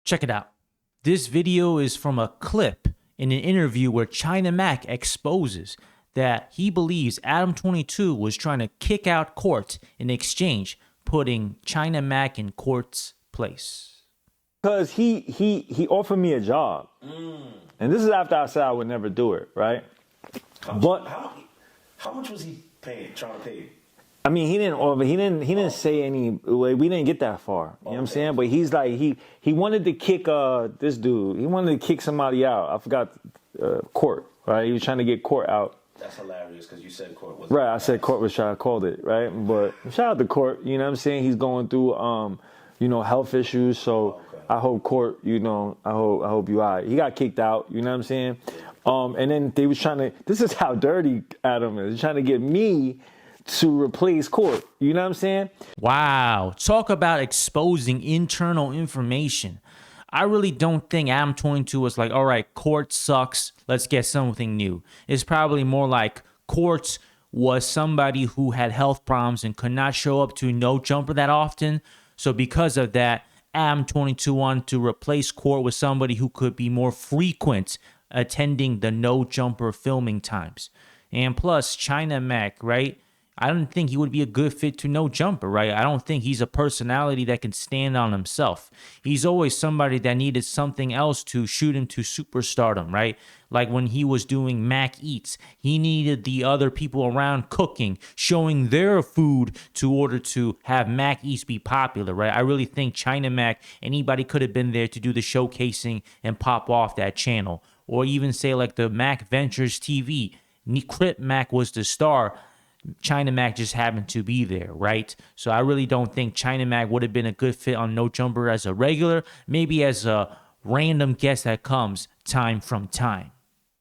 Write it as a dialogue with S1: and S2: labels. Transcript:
S1: Check it out. This video is from a clip in an interview where China Mac exposes that he believes Adam22 was trying to kick out Court in exchange, putting China Mac in Court's place.
S2: Because he offered me a job. And this is after I said I would never do it, right?
S3: How much was he trying to pay?
S2: I mean, he didn't say any, we didn't get that far. You know what I'm saying? But he's like, he wanted to kick this dude. He wanted to kick somebody out. I forgot, Court, right? He was trying to get Court out.
S3: That's hilarious because you said Court was
S2: right. I said Court was trying to call it, right? But shout out to Court. You know what I'm saying? He's going through, health issues. So I hope Court, I hope you all right. He got kicked out. You know what I'm saying? And then they was trying to. This is how dirty Adam is. He's trying to get me to replace Court. You know what I'm saying?
S1: Wow. Talk about exposing internal information. I really don't think Adam22 was like, all right, Court sucks. Let's get something new. It's probably more like Court was somebody who had health problems and could not show up to No Jumper that often. So because of that, Adam22 wanted to replace Court with somebody who could be more frequent attending the No Jumper filming times. And plus, China Mac, right? I don't think he would be a good fit to No Jumper, right? I don't think he's a personality that can stand on himself. He's always somebody that needed something else to shoot him to superstardom, right? Like when he was doing Mac Eats, he needed the other people around cooking, showing their food to order to have Mac Eats be popular, right? I really think China Mac, anybody could have been there to do the showcasing and pop off that channel. Or even say like the Mac Ventures TV, Crip Mac was the star. China Mac just happened to be there, right? So I really don't think China Mac would have been a good fit on No Jumper as a regular, maybe as a random guest that comes time from time.